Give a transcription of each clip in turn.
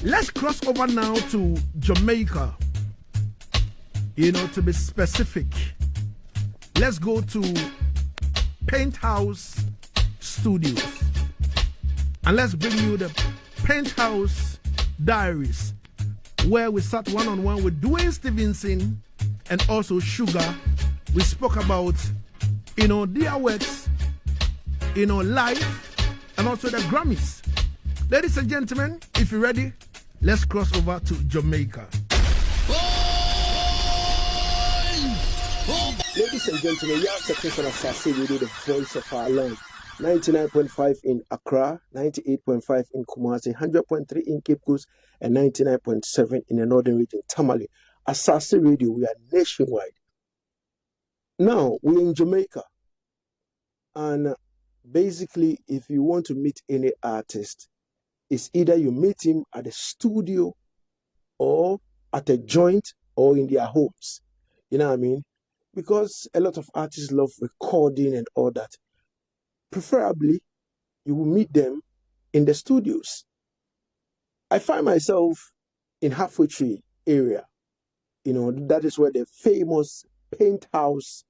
Let's cross over now to Jamaica. To be specific, let's go to Penthouse Studios. And let's bring you the Penthouse Diaries, where we sat one-on-one with Duane Stephenson and also Shuga. We spoke about, their works, live, and also the Grammys. Ladies and gentlemen, if you're ready, let's cross over to Jamaica. Ladies and gentlemen, Yaad Settingz on Asaase Radio, the voice of our land. 99.5 in Accra, 98.5 in Kumasi, 100.3 in Cape Coast, and 99.7 in the northern region, Tamale. Asaase Radio, we are nationwide. Now, we're in Jamaica. And basically, if you want to meet any artist, it's either you meet him at the studio or at a joint or in their homes. You know what I mean? Because a lot of artists love recording and all that. Preferably, you will meet them in the studios. I find myself in Halfway Tree area. That is where the famous Penthouse,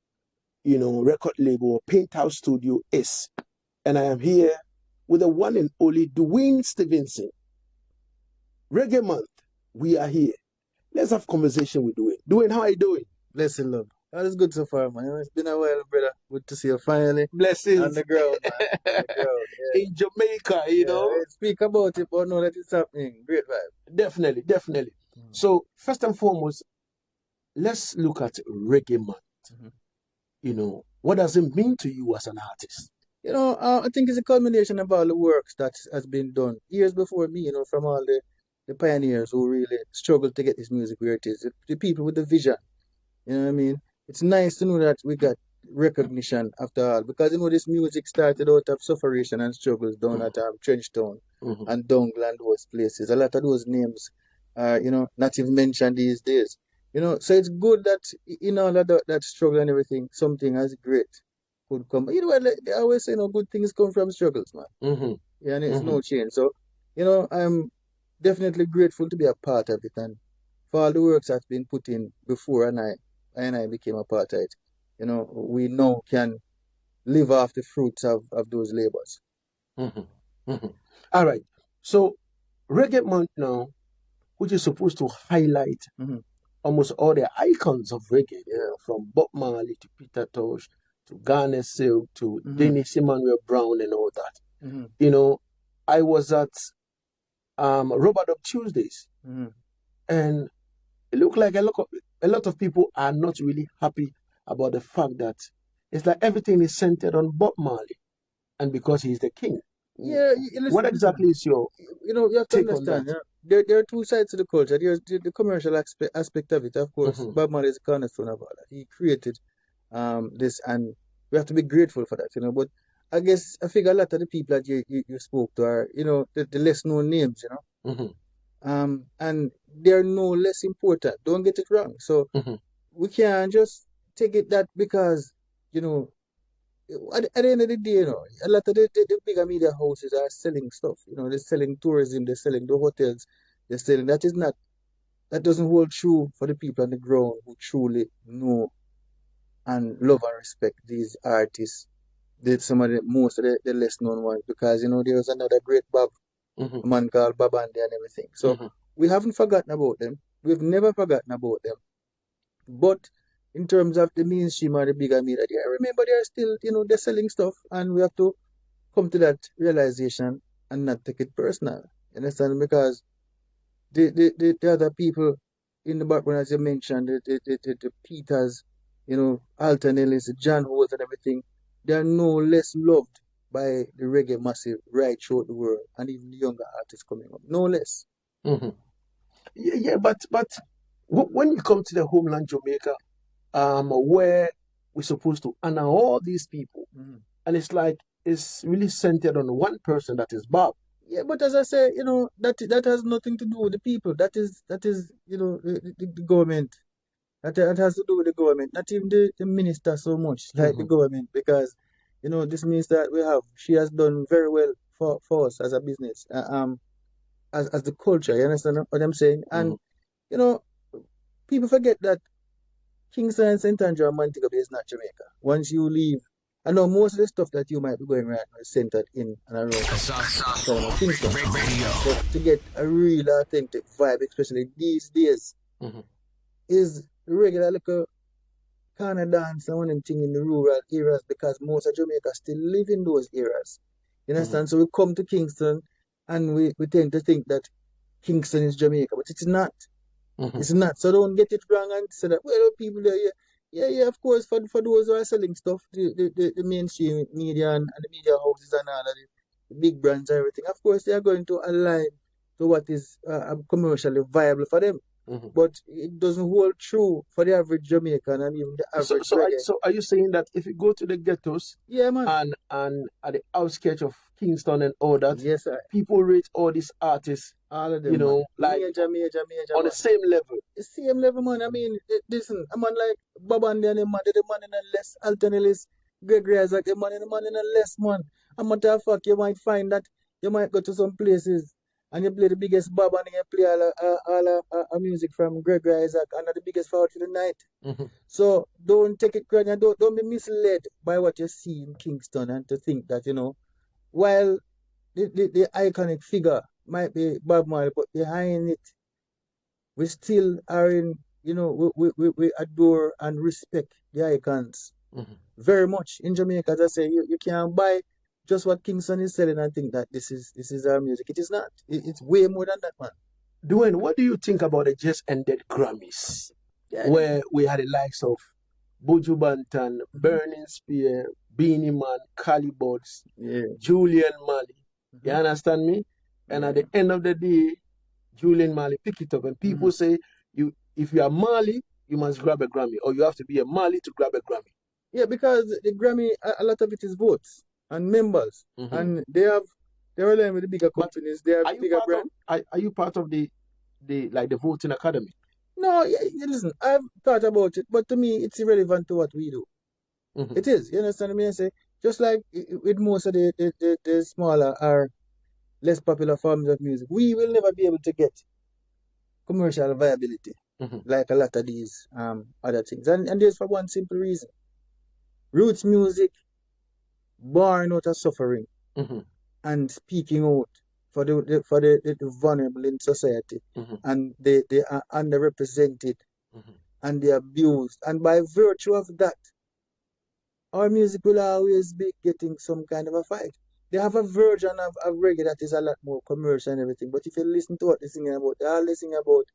record label or Penthouse studio is. And I am here with the one and only Duane Stephenson. Reggae Month, we are here. Let's have conversation with Duane. Duane, how are you doing? Blessing, love. All is good so far, man. It's been a while, brother. Good to see you finally. Blessings. On the ground, man. On the ground, yeah. In Jamaica, Speak about it, but know that it's happening. Great vibe. Definitely. So, first and foremost, let's look at Reggae Month. What does it mean to you as an artist? I think it's a culmination of all the works that has been done years before me, from all the pioneers who really struggled to get this music where it is. The people with the vision. You know what I mean? It's nice to know that we got recognition after all, because this music started out of sufferation and struggles down at Trenchtown and Dongle and those places. A lot of those names are, not even mentioned these days. So it's good that in all of that struggle and everything, something as great could come. They always say, good things come from struggles, man. Yeah, and it's no change. So, I'm definitely grateful to be a part of it, and for all the works that's been put in before I became a part of it. We now can live off the fruits of those labors. All right. So, Reggae Month now, which is supposed to highlight almost all the icons of reggae, from Bob Marley to Peter Tosh to Garnet Silk to Dennis Emmanuel Brown and all that. I was at Robert Up Tuesdays, and it looked like a lot of people are not really happy about the fact that it's like everything is centered on Bob Marley, and because he's the king. Yeah, what exactly is your you have to understand, there are two sides to the culture. There's the commercial aspect of it, of course. Bob Marley is a cornerstone of all that. He created this, and we have to be grateful for that, but I figure a lot of the people that you spoke to are, the less known names, and they're no less important. Don't get it wrong. So we can't just take it that because, at the end of the day, a lot of the bigger media houses are selling stuff. They're selling tourism, they're selling the hotels, they're selling. That doesn't hold true for the people on the ground who truly know and love and respect these artists. Some of most of the less known ones, because there's another great Bob, a man called Bob Andy and everything. So we haven't forgotten about them. We've never forgotten about them. But in terms of the mainstream or the bigger media, I remember they're still, they're selling stuff, and we have to come to that realization and not take it personal. You understand? Because the other people in the background, as you mentioned, the Peters, Alton Ellis, John Holt and everything, they are no less loved by the reggae massive right throughout the world, and even the younger artists coming up. No less. Yeah, but when you come to the homeland Jamaica, where we're supposed to honor all these people, and it's like it's really centered on one person, that is Bob. Yeah, but as I say, that has nothing to do with the people. That is the government. That has to do with the government, not even the minister so much, like the government, because this means that she has done very well for us as a business. as the culture. You understand what I'm saying? And you know, people forget that Kingston and St. Andrew and Montego Bay is not Jamaica. Once you leave, I know most of the stuff that you might be going right now is centered in and around town of Kingston. But to get a real authentic vibe, especially these days, is regular little kind of dance and one of them thing in the rural areas, because most of Jamaica still live in those areas. You understand? So we come to Kingston and we tend to think that Kingston is Jamaica, but it's not. It's not. So don't get it wrong and say that, well, people there, yeah, of course, for those who are selling stuff, the mainstream media and the media houses and all of the big brands and everything, of course, they are going to align to what is commercially viable for them. But it doesn't hold true for the average Jamaican and even the average So are you saying that if you go to the ghettos and at the outskirts of Kingston and all that, yes, sir, people rate all these artists, all of them, you know, man, like major, on the same level? The same level, man. I mean, listen, a man like Babandi and the man in a less, Alton Ellis, Gregory Isaac, the man in a less, man. A matter of fact, you might find that you might go to some places and you play the biggest Bob and you play all music from Gregory Isaac and the biggest forward for the night. So don't take it granted. Don't be misled by what you see in Kingston and to think that, you know, while the iconic figure might be Bob Marley, but behind it, we still are in, you know, we adore and respect the icons very much in Jamaica. As I say, you can't buy just what Kingston is selling and think that this is our music. It is not. It's way more than that, man. Duane, what do you think about the just ended Grammys, where we had the likes of Buju Banton, Burning Spear, Beanie Man, Cali Buds, Julian Mali? You understand me? And at the end of the day, Julian Mali pick it up, and people say, if you are Mali, you must grab a Grammy, or you have to be a Mali to grab a Grammy. Yeah, because the Grammy, a lot of it is votes and members, and they're aligned with the bigger companies. They have bigger brands. Are you part of the voting academy? No, listen, I've thought about it, but to me, it's irrelevant to what we do. It is. You understand what I say? Just like with most of the smaller or less popular forms of music, we will never be able to get commercial viability like a lot of these other things. And there's for one simple reason. Roots music born out of suffering and speaking out for the vulnerable in society, and they are underrepresented and they are abused, and by virtue of that, our music will always be getting some kind of a fight. They have a version of reggae that is a lot more commercial and everything, but if you listen to what they're singing about, all they're singing about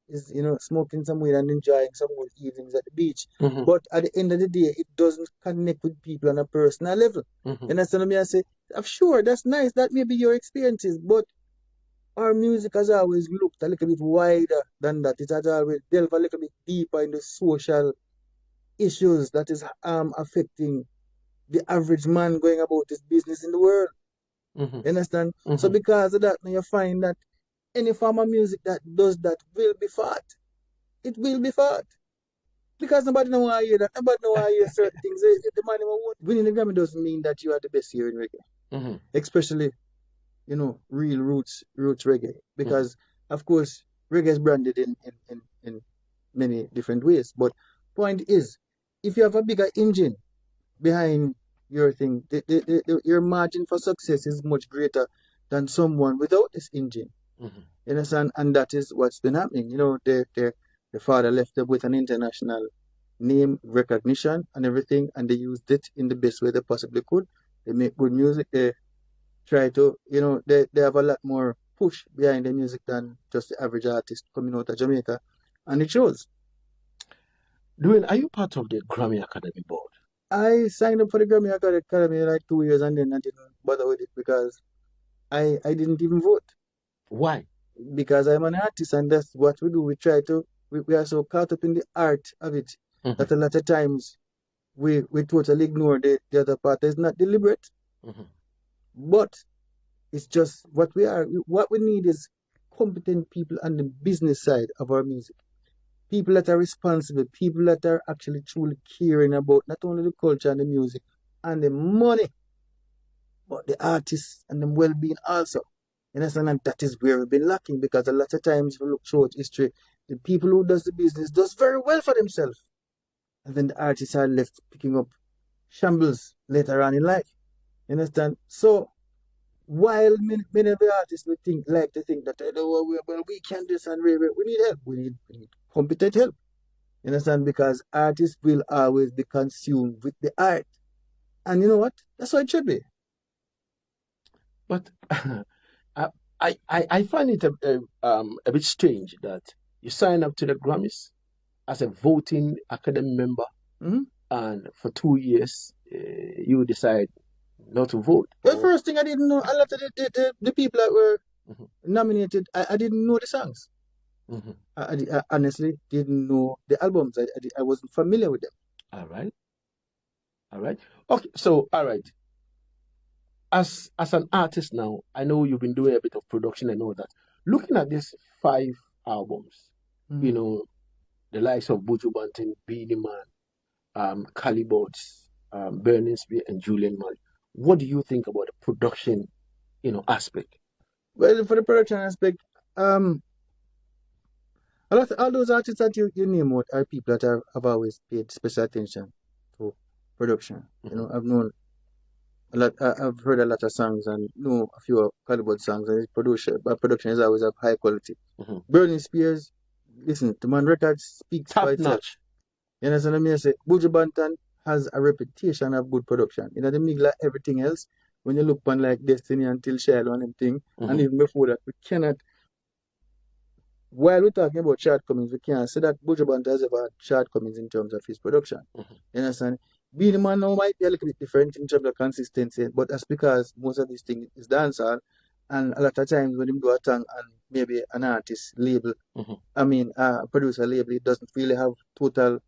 is, you know, smoking some weed and enjoying some good evenings at the beach. But at the end of the day, it doesn't connect with people on a personal level. You understand what I say? I'm sure that's nice. That may be your experiences, but our music has always looked a little bit wider than that. It has always delved a little bit deeper in the social issues that is affecting the average man going about his business in the world. You understand? So because of that, now you find that any form of music that does that will be fought. It will be fought. Because nobody know why I hear that. Nobody know why I hear certain things. The man winning the Grammy doesn't mean that you are the best here in reggae. Especially, you know, real roots reggae. Because of course reggae is branded in many different ways. But point is, if you have a bigger engine behind your thing, your margin for success is much greater than someone without this engine. You understand? And that is what's been happening. You know, the father left them with an international name, recognition, and everything, and they used it in the best way they possibly could. They make good music. They try to, you know, they have a lot more push behind the music than just the average artist coming out of Jamaica, and it shows. Duane, are you part of the Grammy Academy board? I signed up for the Grammy Academy like 2 years, and then I didn't bother with it because I didn't even vote. Why? Because I'm an artist, and that's what we do. We try to, we are so caught up in the art of it that a lot of times we totally ignore the other part. It's not deliberate, but it's just what we are. What we need is competent people on the business side of our music. People that are responsible, people that are actually truly caring about not only the culture and the music and the money, but the artists and the well-being also. You understand? And that is where we've been lacking, because a lot of times, if you look throughout history, the people who does the business does very well for themselves. And then the artists are left picking up shambles later on in life. You understand? So while many of the artists would like to think that we can this and we need help. We need competent help. You understand? Because artists will always be consumed with the art. And you know what? That's what it should be. But I find it a bit strange that you sign up to the Grammys as a voting academy member, and for 2 years you decide not to vote. The first thing, I didn't know a lot of the people that were nominated. I didn't know the songs. I honestly didn't know the albums. I wasn't familiar with them. All right. Okay, so all right. As an artist now, I know you've been doing a bit of production and all that. Looking at these 5 albums, you know, the likes of Buju Banton, Beenie Man, Calibots, Burning Spear, and Julian Murray. What do you think about the production, aspect? Well, for the production aspect, all those artists that you name out are people that have always paid special attention to production. You know, I've known a lot. I've heard a lot of songs and know a few of Calibut songs, and his production is always of high quality. Burning Spears, listen, the man records speaks Top for itself. notch. You understand what I mean? I say Buju Banton has a reputation of good production. You know, they make like everything else. When you look on like Destiny until Shiloh and them thing, and even before that, we cannot. While we're talking about shortcomings, we can't say that Buju Banton has ever had shortcomings in terms of his production. You understand? Beenie Man now might be a little bit different in terms of consistency, but that's because most of these things is dancehall, and a lot of times when you do a song and maybe an artist label, a producer label, it doesn't really have total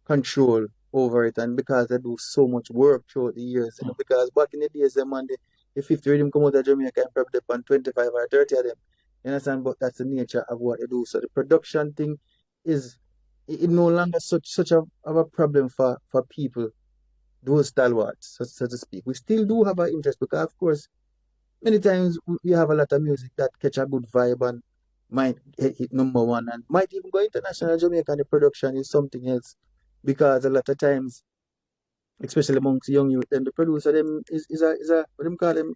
control over it, and because they do so much work throughout the years, because back in the days, the 50 rhythm come out of Jamaica and probably on 25 or 30 of them. You understand? But that's the nature of what they do. So the production thing is it no longer such of a problem for people, those stalwarts, so to speak. We still do have an interest because, of course, many times we have a lot of music that catch a good vibe and might hit number one and might even go international. Jamaica, and the production is something else, because a lot of times, especially amongst young youth, then the producer them is a what them call them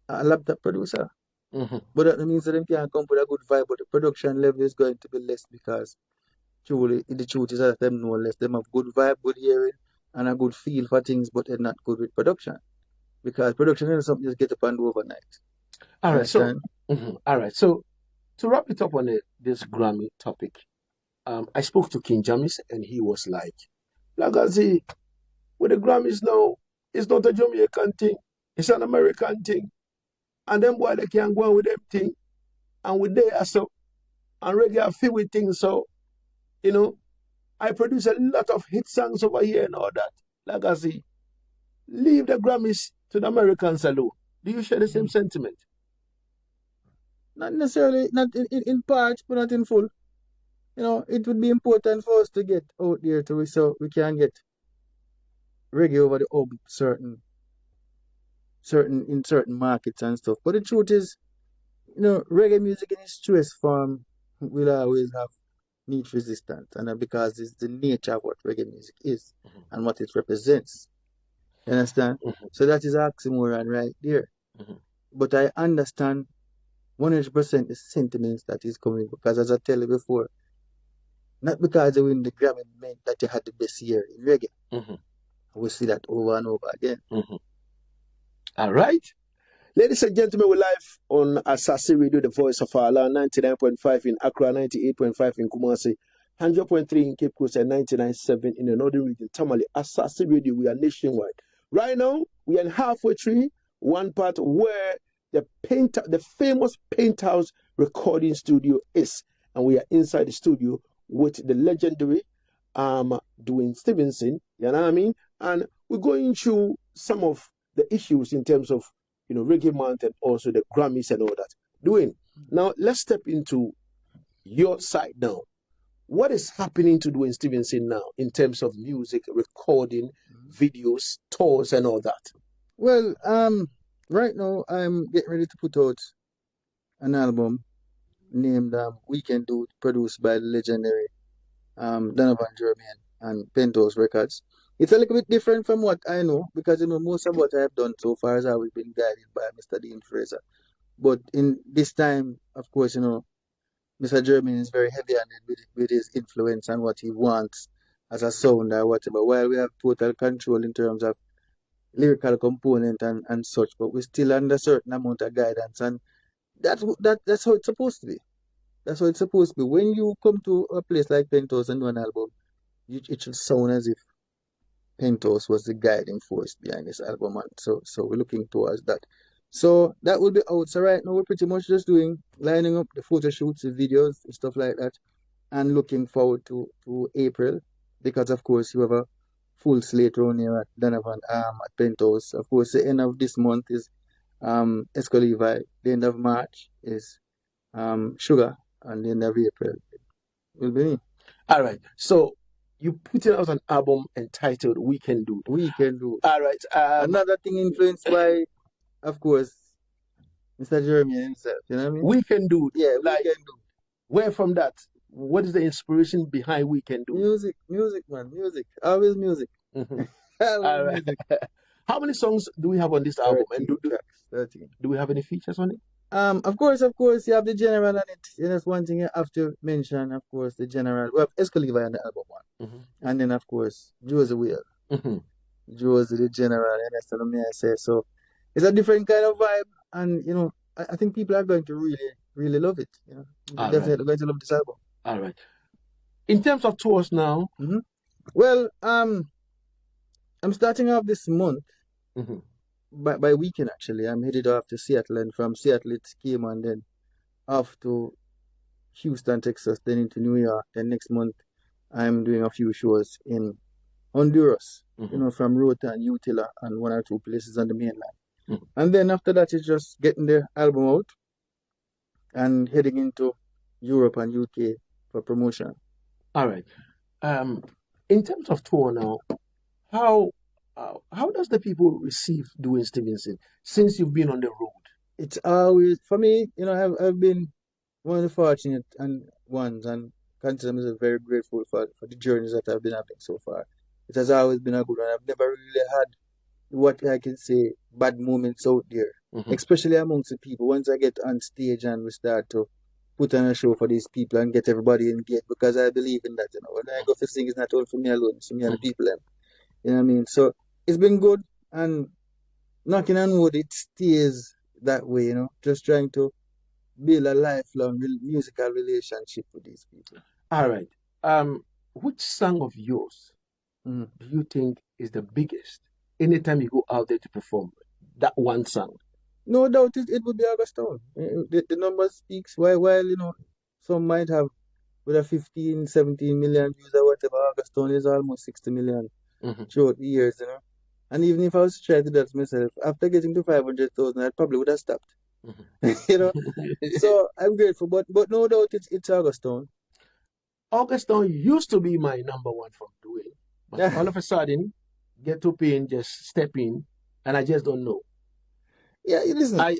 a laptop producer. But that means that them can't come with a good vibe, but the production level is going to be less, because truly the truth is that them know less. Them have good vibe, good hearing, and a good feel for things, but they're not good with production, because production is something you just get up and do overnight. All right, so all right, so to wrap it up on this Grammy topic, I spoke to King James and he was like, Lagazee, with the Grammys now, it's not a Jamaican thing, it's an American thing. And them boy they can go on with them thing, and with there so, and reggae feel with things. So, I produce a lot of hit songs over here and all that. Lagazee, leave the Grammys to the Americans alone. Do you share the same sentiment? Not necessarily, not in part, but not in full. It would be important for us to get out there so we can get reggae over the hub in certain markets and stuff. But the truth is, reggae music in its truest form will always have need resistance, and because it's the nature of what reggae music is and what it represents. You understand? So that is oxymoron right there. But I understand 100% the sentiments that is coming, because as I tell you before, not because they win the Grammy meant that you had the best year in reggae. I will see that over and over again. All right. Ladies and gentlemen, we're live on Asaase Radio, the voice of our land, 99.5 in Accra, 98.5 in Kumasi, 100.3 in Cape Coast, and 99.7 in the northern region, Tamale. Asaase Radio, we are nationwide. Right now, we are halfway through one part where the famous Penthouse recording studio is, and we are inside the studio with the legendary Duane Stephenson, you know what I mean? And we're going through some of the issues in terms of Reggae Month and also the Grammys and all that. Duane, now let's step into your side now. What is happening to Duane Stephenson now in terms of music, recording, videos, tours and all that? Well, Right now, I'm getting ready to put out an album named We Can Do, produced by the legendary Donovan Jermaine and Penthouse Records. It's a little bit different from what I know because most of what I have done so far has always been guided by Mr. Dean Fraser. But in this time, of course, Mr. Jermaine is very heavy-handed with his influence and what he wants as a sound or whatever. While we have total control in terms of lyrical component and such, but we're still under certain amount of guidance, and that's how it's supposed to be. That's how it's supposed to be. When you come to a place like Penthouse and do an album, it should sound as if Penthouse was the guiding force behind this album, and so we're looking towards that. So that will be out. So right now we're pretty much just lining up the photo shoots, the videos, and stuff like that, and looking forward to April, because of course you have a full slate around here at Donovan at Penthouse. Of course, the end of this month is Escolivi. The end of March is Shuga, and the end of April will be me. All right. So you put out an album entitled We Can Do. We Can Do. All right. Another thing influenced by, of course, Mr. Jeremy himself. You know what I mean? We Can Do. Yeah, like, We Can Do. Where from that? What is the inspiration behind We Can Do? Music, man, music. Always music. Mm-hmm. All right. Music. How many songs do we have on this album? 13. Do we have any features on it? Of course, you have the general on it. That's one thing you have to mention, of course, the general. We have Escolivi on the album one. Mm-hmm. And then, of course, Josie Will. Mm-hmm. Josie, the general, and that's what I say. So it's a different kind of vibe, and, I think people are going to really, really love it. Definitely going to love this album. All right. In terms of tours now? Mm-hmm. Well, I'm starting off this month. Mm-hmm. By weekend, actually. I'm headed off to Seattle, and from Seattle it came on, then off to Houston, Texas, then into New York. Then next month I'm doing a few shows in Honduras, mm-hmm. From Roatan, Utila, and one or two places on the mainland. Mm-hmm. And then after that it's just getting the album out and heading into Europe and UK for promotion. All right. In terms of tour now, how does the people receive Duane Stephenson since you've been on the road? It's always, for me, I've been one of the fortunate ones, and consider myself very grateful for the journeys that I've been having so far. It has always been a good one. I've never really had what I can say bad moments out there, mm-hmm. especially amongst the people. Once I get on stage and we start to put on a show for these people and get everybody engaged, because I believe in that. When I go for sing, it's not all for me alone, it's for me and the people. You know what I mean? So it's been good, and knocking on wood, it stays that way, just trying to build a lifelong musical relationship with these people. All right. Which song of yours do you think is the biggest anytime you go out there to perform? That one song. No doubt it would be Augustone. The number speaks. While some might have with a 15, 17 million views or whatever, Augustone is almost 60 million throughout the years, And even if I was to try to do that myself, after getting to 500,000, I probably would have stopped. So I'm grateful, but no doubt it's Augustone. Augustone used to be my number one from Duane, but all of a sudden, Get to Pain just step in, and I just don't know. Yeah, listen. I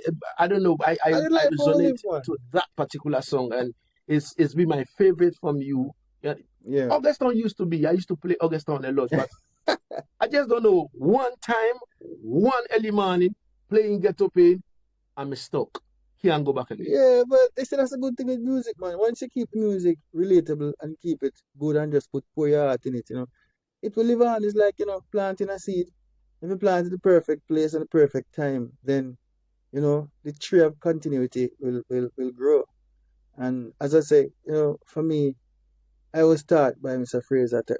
don't know. I resonate to that particular song, and it's been my favorite from you. Yeah. Augustone used to be. I used to play Augustone a lot, but I just don't know. One time, one early morning, playing Get to Pain, I'm stuck. Can't go back again. Yeah, but they say that's a good thing with music, man. Once you keep music relatable and keep it good and just pour your heart in it, it will live on. It's like, planting a seed. If you plant it in the perfect place and the perfect time, then, the tree of continuity will grow. And as I say, for me, I was taught by Mr. Fraser at the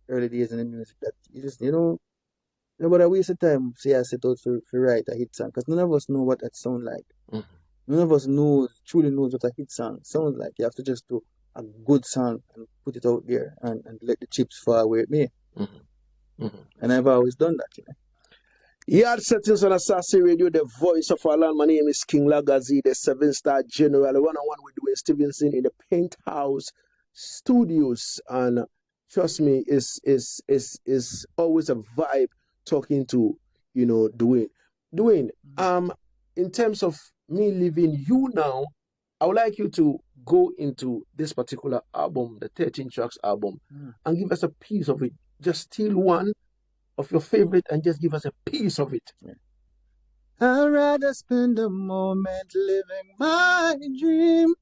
early days in the music that you just, nobody waste of time say I set out to write a hit song, because none of us know what that sounds like. Mm-hmm. None of us truly knows what a hit song sounds like. You have to just do a good song and put it out there and let the chips fall where it may. Mm-hmm. Mm-hmm. And I've always done that, Yaad Settingz on Asaase Radio, the voice of our land. My name is King Lagazee, the 7-star general. One-on-one with Duane Stephenson in the Penthouse studios, and trust me, is always a vibe talking to Duane. Duane, in terms of me leaving you now, I would like you to go into this particular album, the 13 tracks album, and give us a piece of it. Just steal one of your favorite and just give us a piece of it. I'd rather spend a moment living my dream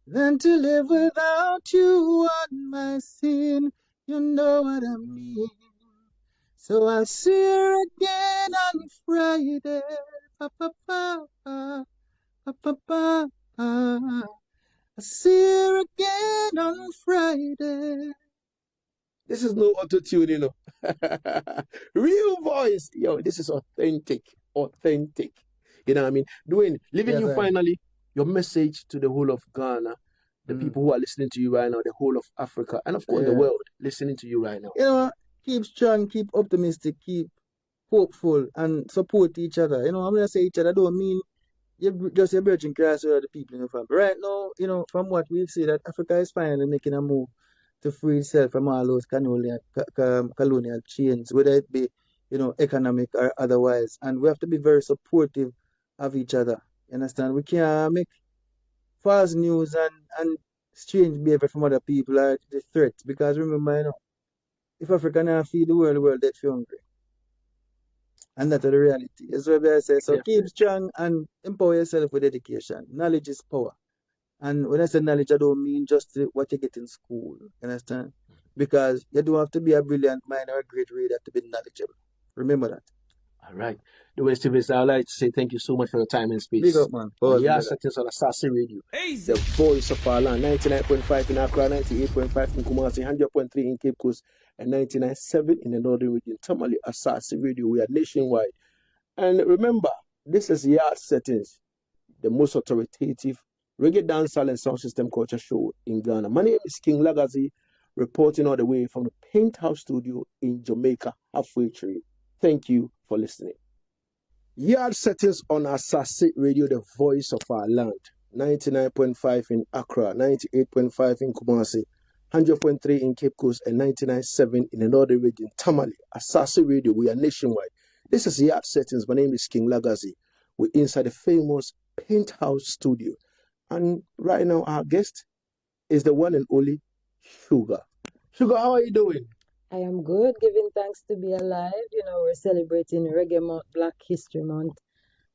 than to live without you on my scene. You know what I mean. So I'll see her again on Friday. Pa, pa, pa, pa, pa, pa, pa, pa. I'll see her again on Friday. This is no auto-tune, you know. Real voice. Yo, this is authentic. Authentic. You know what I mean? Duane, leaving you finally, your message to the whole of Ghana, the people who are listening to you right now, the whole of Africa, and of course the world listening to you right now. You know, keep strong, keep optimistic, keep hopeful, and support each other. You know, I'm going to say each other, I don't mean you just a virgin class or the people in your family. Right now, you know, from what we've seen, that Africa is finally making a move to free itself from all those colonial chains, whether it be, you know, economic or otherwise. And we have to be very supportive of each other. You understand? We can't make false news and strange behavior from other people are the threat. Because remember, you know, if Africa not feed the world dead for hungry. And that's the reality. That's what I say. So keep strong and empower yourself with education. Knowledge is power. And when I say knowledge, I don't mean just what you get in school. You understand? Because you don't have to be a brilliant mind or a great reader to be knowledgeable. Remember that. All right. Duane Stephenson, I'd like to say thank you so much for your time and space. Big up, man. Yaad Settingz on Asaase Radio. Easy. The voice of our land. 99.5 in Accra, 98.5 in Kumasi, 100.3 in Cape Coast, and 99.7 in the Northern Region. Tamale, Asaase Radio. We are nationwide. And remember, this is Yaad Settingz, the most authoritative reggae dancehall and sound system culture show in Ghana. My name is King Lagazee, reporting all the way from the Penthouse studio in Jamaica, halfway tree. Thank you for listening. Yaad Settingz on Asaase Radio, the voice of our land. 99.5 in Accra, 98.5 in Kumasi, 100.3 in Cape Coast, and 99.7 in the Northern Region. Tamale, Asaase Radio, we are nationwide. This is Yaad Settingz. My name is King Lagazee. We're inside the famous Penthouse studio. And right now, our guest is the one and only Shuga. Shuga, how are you doing? I am good, giving thanks to be alive. You know, we're celebrating Reggae Month, Black History Month,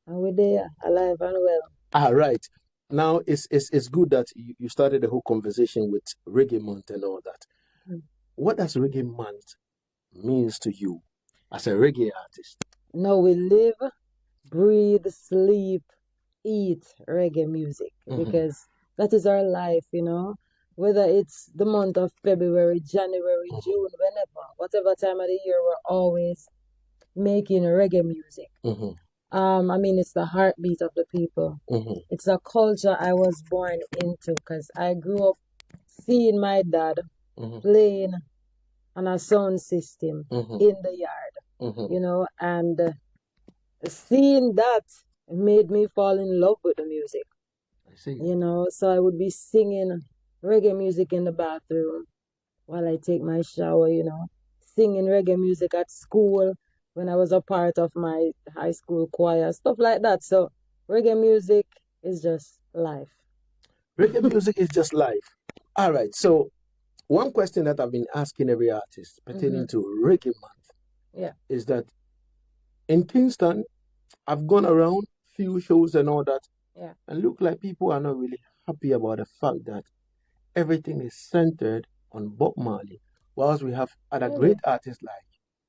and we're there, alive and well. All right. Now, it's good that you started the whole conversation with Reggae Month and all that. What does Reggae Month means to you as a reggae artist? No, we live, breathe, sleep, eat reggae music because that is our life, you know. Whether it's the month of February, January, June, whenever, whatever time of the year, we're always making reggae music. I mean, it's the heartbeat of the people. It's a culture I was born into because I grew up seeing my dad playing on a sound system in the yard, you know, and seeing that made me fall in love with the music. I see. You know, so I would be singing reggae music in the bathroom while I take my shower, you know, singing reggae music at school when I was a part of my high school choir, stuff like that. So reggae music is just life. Reggae music is just life. All right. So one question that I've been asking every artist pertaining to Reggae Month is that in Kingston, I've gone around few shows and all that, and look like people are not really happy about the fact that everything is centered on Bob Marley, whilst we have other great artists like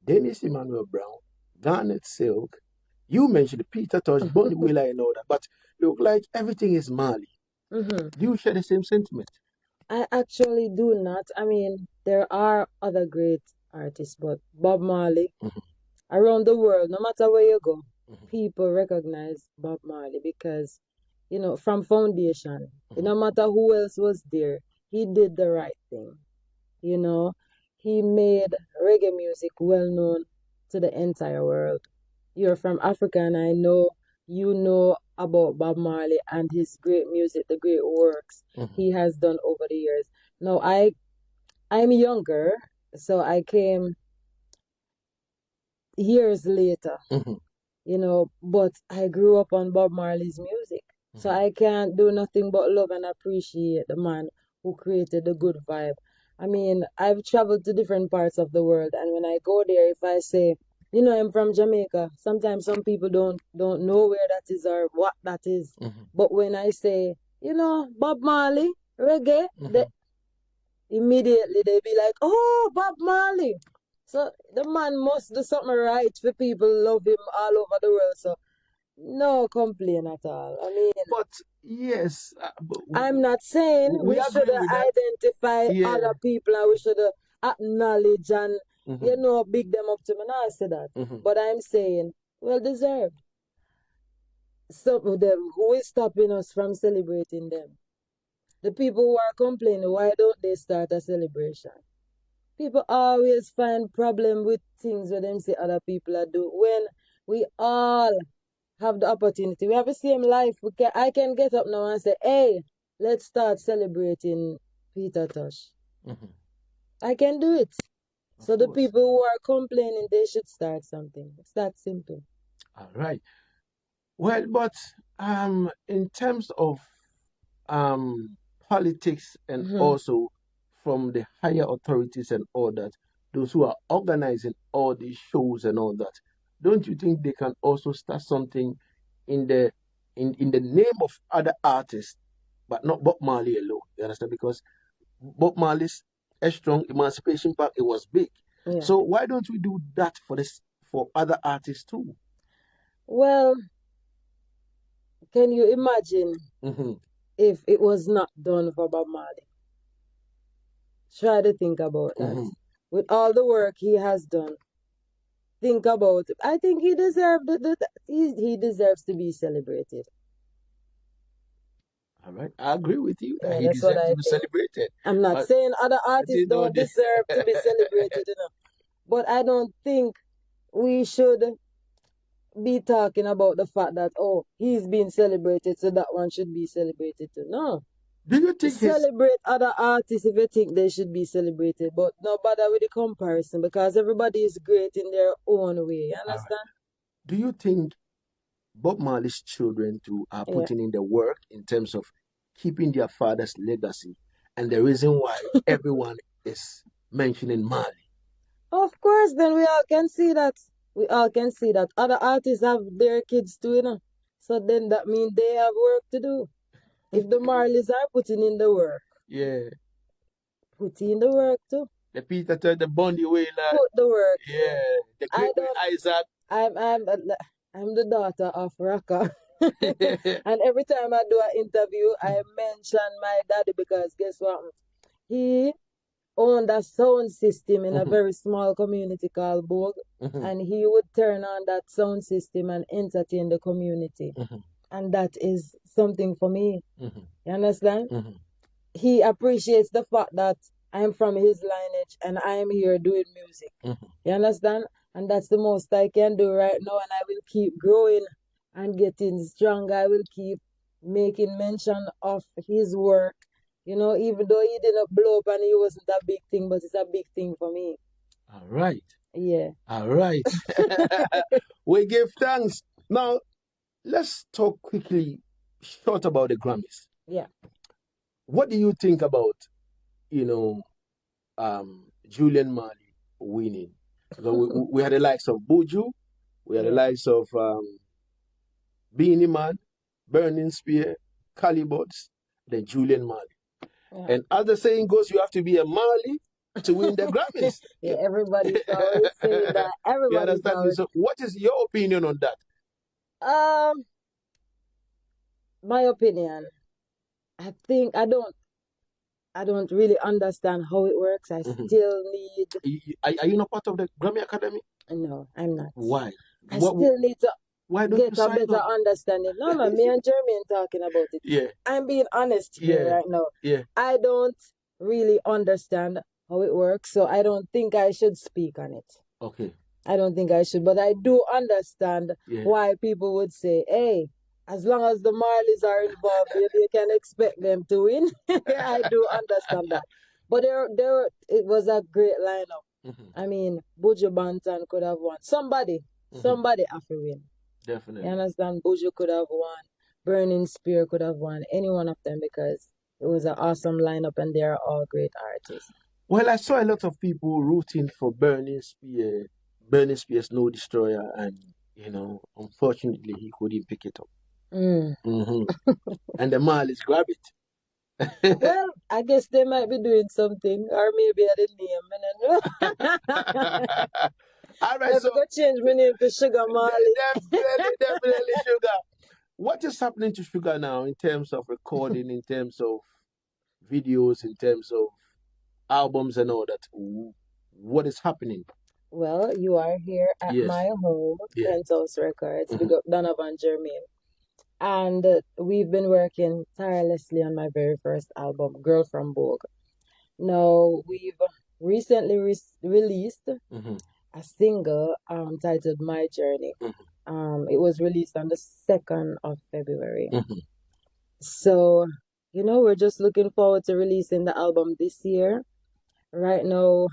Dennis Emmanuel Brown, Garnet Silk. You mentioned Peter Tosh, Bonnie Wheeler and all that, but look like everything is Marley. Do you share the same sentiment? I actually do not. I mean, there are other great artists, but Bob Marley, around the world, no matter where you go, people recognize Bob Marley because, you know, from foundation, no matter who else was there, he did the right thing. You know, he made reggae music well known to the entire world. You're from Africa, and I know you know about Bob Marley and his great music, the great works he has done over the years. Now, I'm younger, so I came years later but I grew up on Bob Marley's music. So I can't do nothing but love and appreciate the man who created the good vibe. I mean, I've traveled to different parts of the world, and when I go there, if I say, I'm from Jamaica, sometimes some people don't know where that is or what that is. But when I say, Bob Marley, reggae, immediately they be like, oh, Bob Marley. So the man must do something right for people love him all over the world. So no complaint at all. I mean, But yes, I'm not saying we should agree with that. identify Yeah. other people and we should acknowledge and big them up to me. No, I say that. But I'm saying, well deserved. Some of them, who is stopping us from celebrating them? The people who are complaining, why don't they start a celebration? People always find problem with things where them say other people are doing. When we all have the opportunity, we have the same life. I can get up now and say, hey, let's start celebrating Peter Tosh. I can do it. So the people who are complaining, they should start something. It's that simple. All right. Well, but in terms of politics and also from the higher authorities and all that, those who are organizing all these shows and all that, don't you think they can also start something in the name of other artists, but not Bob Marley alone? You understand? Because Bob Marley's A Strong Emancipation Park, it was big. Yeah. So why don't we do that for other artists too? Well, can you imagine if it was not done for Bob Marley? Try to think about that. With all the work he has done, think about it. I think he deserves he deserves to be celebrated. All right, I agree with you that he that's deserves what I to be think. celebrated. I'm not saying other artists don't deserve to be celebrated, but I don't think we should be talking about the fact that, oh, he's being celebrated, so that one should be celebrated too. No. Do you think celebrate other artists if you think they should be celebrated, but no bother with the comparison because everybody is great in their own way. You understand? Right. Do you think Bob Marley's children too are putting in the work in terms of keeping their father's legacy and the reason why everyone is mentioning Marley? Of course, then we all can see that. We all can see that other artists have their kids too, So then that means they have work to do. If the Marleys are putting in the work, put in the work too. The Peter Tosh, the Bundy Wailer. Put the work. Yeah, the great Isaac. I'm the daughter of Raka. And every time I do an interview, I mention my daddy because guess what? He owned a sound system in a very small community called Bogue. And he would turn on that sound system and entertain the community. And that is something for me. You understand? He appreciates the fact that I'm from his lineage and I'm here doing music. You understand? And that's the most I can do right now, and I will keep growing and getting stronger. I will keep making mention of his work, even though he didn't blow up and he wasn't a big thing, but it's a big thing for me. All right. Yeah. All right. We give thanks. Now, let's talk quickly, short about the Grammys. Yeah. What do you think about, Julian Marley winning? So we had the likes of Buju, we had the likes of Beanie Man, Burning Spear, Calibots, then Julian Marley. Yeah. And as the saying goes, you have to be a Marley to win the Grammys. Yeah, everybody's always saying that. Everybody's always... So what is your opinion on that? My opinion, I think I don't really understand how it works. I still need... Are you not part of the Grammy Academy? No, I'm not. Why? I still need to get a better understanding. No, me and Jermaine talking about it. Yeah. I'm being honest here right now. Yeah. I don't really understand how it works, so I don't think I should speak on it. Okay. I don't think I should, but I do understand why people would say, hey, as long as the Marleys are involved, you can expect them to win. I do understand that. But it was a great lineup. I mean, Buju Banton could have won. Somebody have to win. Definitely. You understand? Buju could have won, Burning Spear could have won, any one of them, because it was an awesome lineup and they are all great artists. Well, I saw a lot of people rooting for Burning Spear, Snow Destroyer, and unfortunately, he couldn't pick it up. Mm. And the Marleys grab it. Well, I guess they might be doing something, or maybe I didn't name, I don't know. All right, I'm so going to change my name to Sugar Marley. definitely Sugar. What is happening to Sugar now in terms of recording, in terms of videos, in terms of albums and all that? What is happening? Well, you are here at Yes. my home, Yeah. Penthouse Records. Big up Donovan Jermaine. And we've been working tirelessly on my very first album, Girl from Vogue. Now, we've recently released a single titled My Journey. It was released on the 2nd of February. So, we're just looking forward to releasing the album this year. Right now,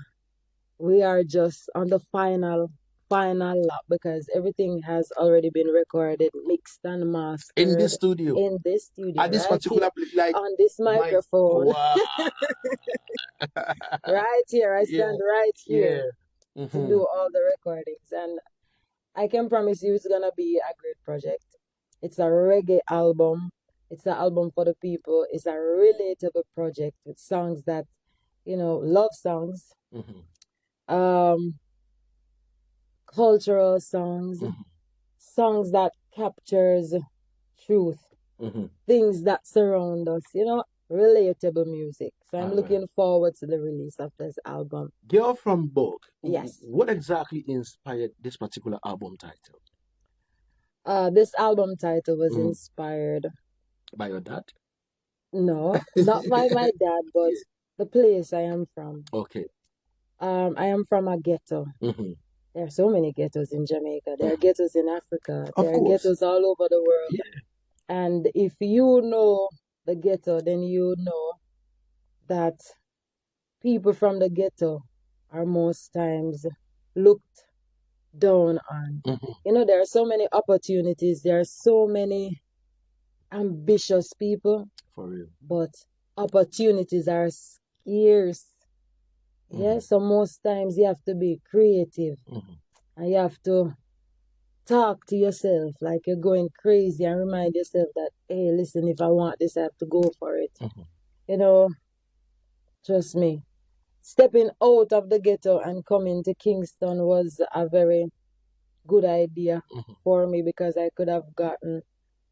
we are just on the final lap because everything has already been recorded, mixed and mastered. In this studio? In this studio. At this right particular here, place? Like on this microphone. Wow. Right here. I stand right here to do all the recordings. And I can promise you it's going to be a great project. It's a reggae album. It's an album for the people. It's a relatable project with songs that, love songs. Cultural songs, songs that captures truth, things that surround us, relatable music. So I'm looking forward to the release of this album. Girl from Vogue. Yes. What exactly inspired this particular album title? This album title was inspired by your dad? No, not by my dad, but the place I am from. Okay. I am from a ghetto. There are so many ghettos in Jamaica. There are ghettos in Africa. There are ghettos all over the world. Yeah. And if you know the ghetto, then you know that people from the ghetto are most times looked down on. There are so many opportunities. There are so many ambitious people. For real. But opportunities are scarce. Yeah, so most times you have to be creative. And you have to talk to yourself like you're going crazy and remind yourself that, hey, listen, if I want this, I have to go for it. Trust me. Stepping out of the ghetto and coming to Kingston was a very good idea for me because I could have gotten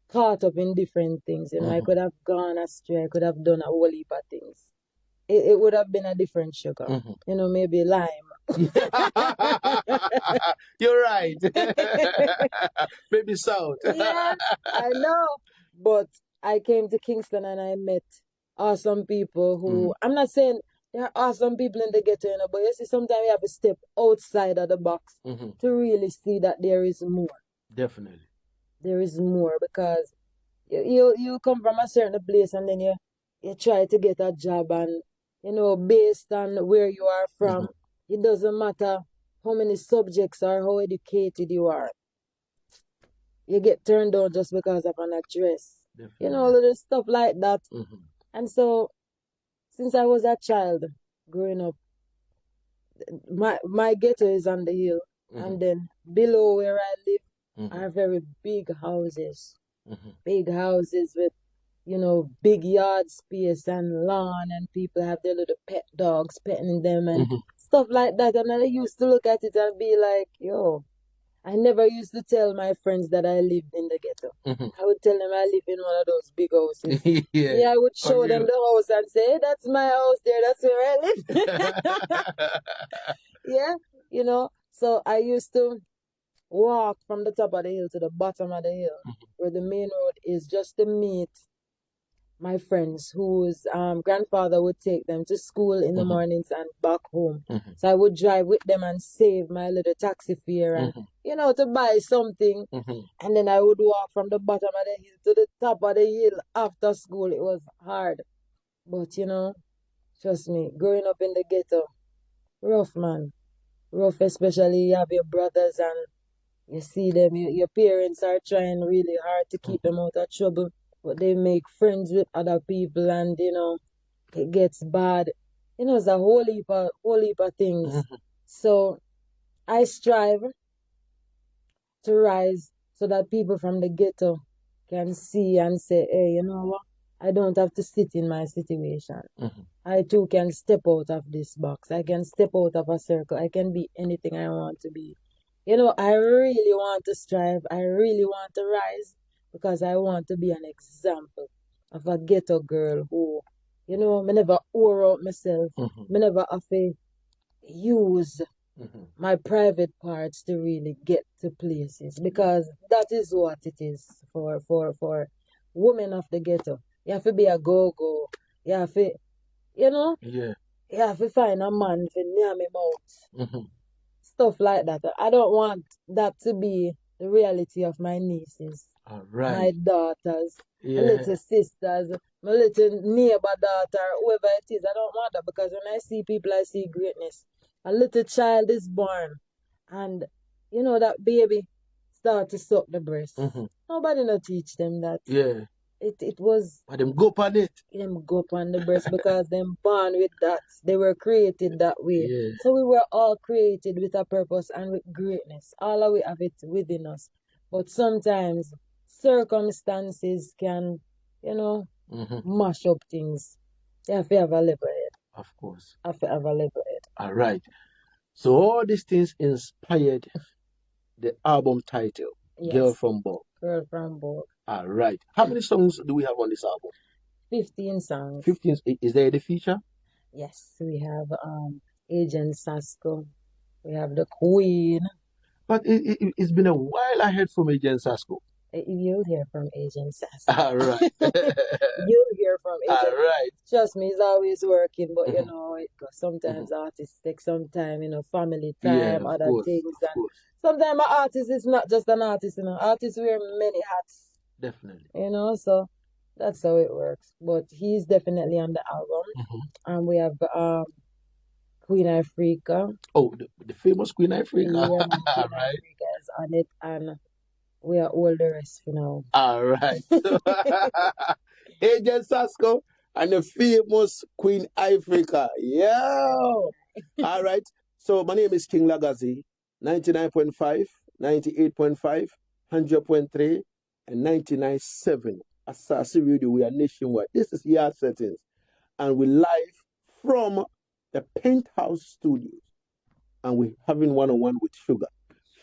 caught up in different things. I could have gone astray. I could have done a whole heap of things. It would have been a different sugar. Maybe lime. You're right. Maybe south. Yeah, I know. But I came to Kingston and I met awesome people who, I'm not saying there are awesome people in the ghetto, but you see, sometimes you have to step outside of the box to really see that there is more. Definitely. There is more because you come from a certain place and then you try to get a job and, based on where you are from, it doesn't matter how many subjects or how educated you are. You get turned down just because of an address. Definitely. Little stuff like that. And so, since I was a child growing up, my ghetto is on the hill. And then below where I live are very big houses. Big houses with, big yard space and lawn, and people have their little pet dogs petting them and stuff like that. And I used to look at it and be like, yo, I never used to tell my friends that I lived in the ghetto. I would tell them I live in one of those big houses. I would show them the house and say, hey, that's my house there, that's where I live. So I used to walk from the top of the hill to the bottom of the hill where the main road is, just to meet my friends whose grandfather would take them to school in the mornings and back home. So I would drive with them and save my little taxi fare and, to buy something. And then I would walk from the bottom of the hill to the top of the hill after school. It was hard. But, trust me, growing up in the ghetto, rough, man. Rough, especially you have your brothers and You see them, your parents are trying really hard to keep them out of trouble, but they make friends with other people and, it gets bad. It's a whole heap of things. So I strive to rise so that people from the ghetto can see and say, hey, you know what? I don't have to sit in my situation. I too can step out of this box. I can step out of a circle. I can be anything I want to be. I really want to strive. I really want to rise because I want to be an example of a ghetto girl who, me never wore out myself. Me never have to use my private parts to really get to places because that is what it is for women of the ghetto. You have to be a go-go. You have to, Yeah. you have to find a man for near me mouth. Stuff like that. I don't want that to be the reality of my nieces, my daughters, my little sisters, my little neighbor daughter, whoever it is. I don't want that because when I see people, I see greatness. A little child is born and that baby start to suck the breast. Nobody not teach them that. Yeah. It was But them go upon it. Them go upon the breast because them born with that. They were created that way. Yeah. So we were all created with a purpose and with greatness. All of we have it within us. But sometimes circumstances can, mash up things. You have to have a level head. Of course. Have to have a level head. All right. So all these things inspired the album title, Yes. Girl from Bob. Girl from Bob. All right. How many songs do we have on this album? 15 songs. 15. Is there the feature? Yes, we have Agent Sasko. We have the Queen. But it's been a while I heard from Agent Sasko. You'll hear from Agent Sasko. All right. You'll hear from Agent. All right. Trust me, he's always working, but it goes. Sometimes artists take some time, family time, other things. And sometimes an artist is not just an artist, Artists wear many hats. Definitely. So that's how it works. But he's definitely on the album. And we have Queen Africa. Oh, the famous Queen Africa. Yeah, Queen right. Africa is on it, and we are all the rest for now. All right. Agent Sasko and the famous Queen Africa. Yeah. All right. So my name is King Lagazee. 99.5, 98.5, 100.3, and 99.7. Asaase Radio, we are nationwide. This is Yaad Settingz, and we're live from the Penthouse Studios, and we're having one-on-one with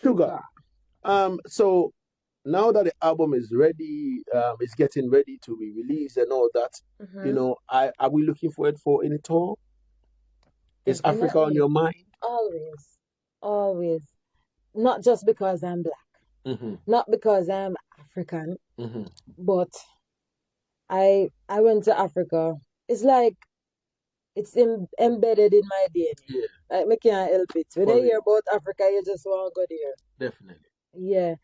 Shuga. So now that the album is ready, it's getting ready to be released and all that, are we looking forward for any tour? Is Africa on your mind? Always. Not just because I'm black, not because I'm African, but I went to Africa. It's like it's embedded in my DNA. Yeah. Like I can't help it. When I hear about Africa, you just want to go there. Definitely. Yeah.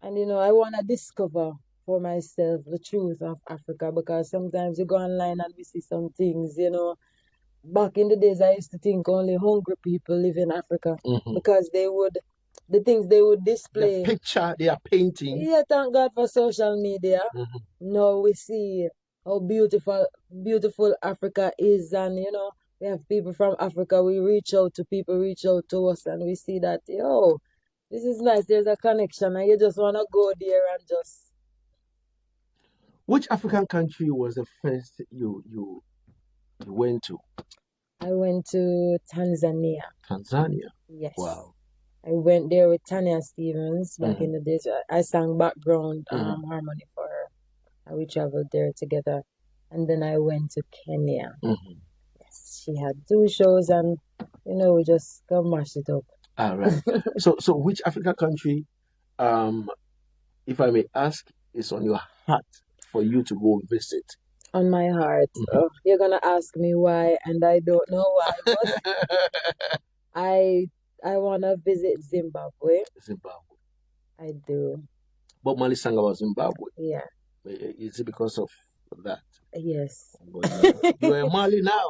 And I want to discover for myself the truth of Africa because sometimes you go online and we see some things, Back in the days, I used to think only hungry people live in Africa because the things they would display. The picture they are painting. Yeah, thank God for social media. Now we see how beautiful Africa is, and we have people from Africa. We reach out to people, reach out to us, and we see that this is nice. There's a connection, and you just want to go there and just. Which African country was the first you went to? I went to Tanzania. Tanzania? Yes. Wow. I went there with Duane Stephenson back in the days. I sang background harmony for her. And we traveled there together. And then I went to Kenya. Yes, she had 2 shows and, we just come mash it up. All right. So which African country, if I may ask, is on your heart for you to go visit? On my heart. You're going to ask me why, and I don't know why, but I want to visit Zimbabwe. Zimbabwe. I do. Bob Marley sang about Zimbabwe. Yeah. Is it because of that? Yes. You're a Marley now.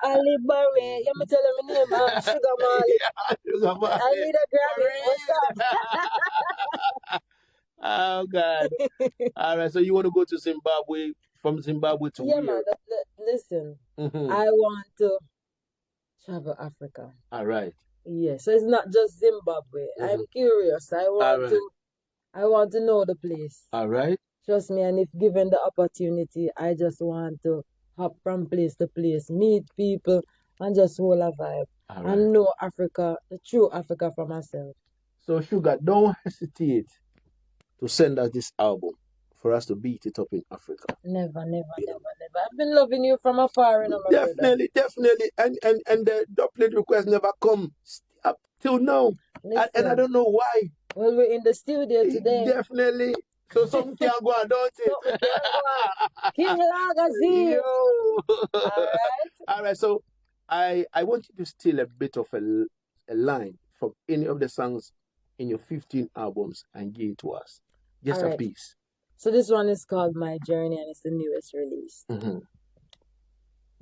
Ali Barry. You me tell him my name, Sugar Marley. Yeah, Sugar Marley. I need a Grammy. What's up? Oh God. All right. So you want to go to Zimbabwe, from Zimbabwe to Yeah, man. where? Listen, Mhm. I want to travel Africa. All right. Yeah, so it's not just Zimbabwe. I'm curious. All right. I want to know the place. All right. Trust me, and if given the opportunity, I just want to hop from place to place, meet people, and just hold a vibe All right. and know Africa, the true Africa for myself. So Sugar, don't hesitate to send us this album for us to beat it up in Africa. Never, never, never, never. I've been loving you from afar, you know, my brother. Definitely. And the doublet request never come up till now. And I Listen, don't know why. well, we're in the studio today. Definitely. So some can go on, don't it? Something can go on. King Lagazee. Yo. Alright. All right. So I want you to steal a bit of a line from any of the songs in your 15 albums and give it to us. Just a Alright. piece. So this one is called My Journey and it's the newest release. Mm-hmm.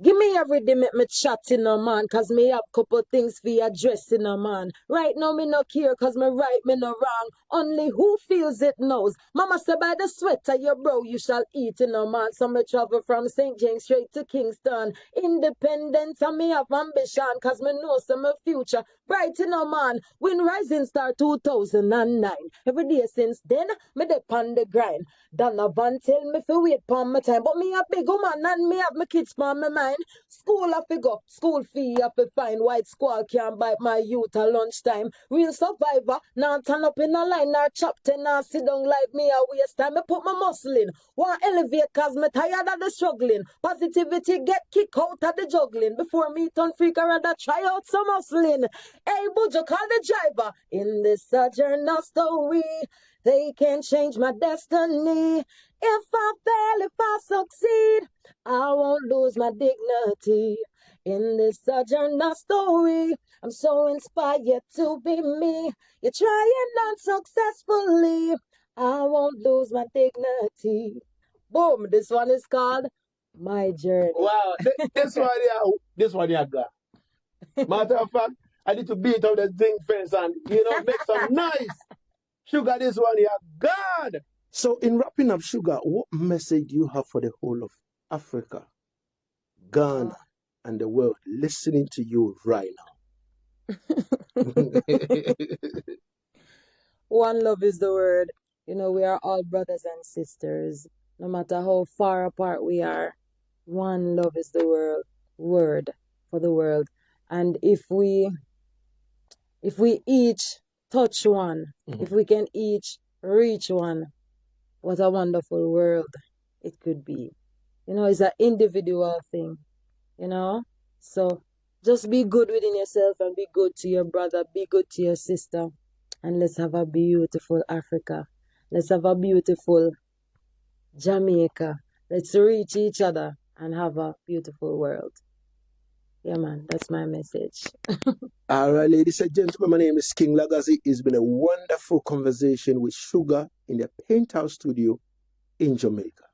Give me every day, make me chat in a man, cause me have couple things for address in a man. Right now me no care, cause me right, me no wrong. Only who feels it knows. Mama say by the sweat of your brow you shall eat in a man. So me travel from St. James straight to Kingston. Independent and me have ambition, cause me know some my future bright in a man. Win Rising Star 2009. Every day since then, me dep on the grind. Donovan tell me fi wait pon my time, but me a big woman and me have my kids pon my mind. School have to go, school fee have to find. White squall can't bite my youth at lunchtime. Real survivor, now turn up in a line, now chopped and now sit down like me a waste time. Me put my muscle in, want elevate cause me tired of the struggling. Positivity get kicked out of the juggling. Before me turn freak I rather try out some hustling. Hey Bujo, call the driver. In this sojourner story, they can change my destiny. If I fail, if I succeed, I won't lose my dignity. In this sojourner story, I'm so inspired to be me. You're trying unsuccessfully, I won't lose my dignity. Boom, this one is called My Journey. Wow, this one I got. Matter of fact, I need to beat up the zinc fence and make some noise. Sugar, this one here, God. So, in wrapping up, Sugar, what message do you have for the whole of Africa, Ghana, and the world listening to you right now? One love is the word. We are all brothers and sisters. No matter how far apart we are, one love is the word for the world. And if we each touch one, if we can each reach one, what a wonderful world it could be. It's an individual thing, So just be good within yourself and be good to your brother, be good to your sister, and let's have a beautiful Africa. Let's have a beautiful Jamaica. Let's reach each other and have a beautiful world. Yeah, man, that's my message. All right, ladies and gentlemen, my name is King Lagazee. It's been a wonderful conversation with Shuga in the Penthouse studio in Jamaica.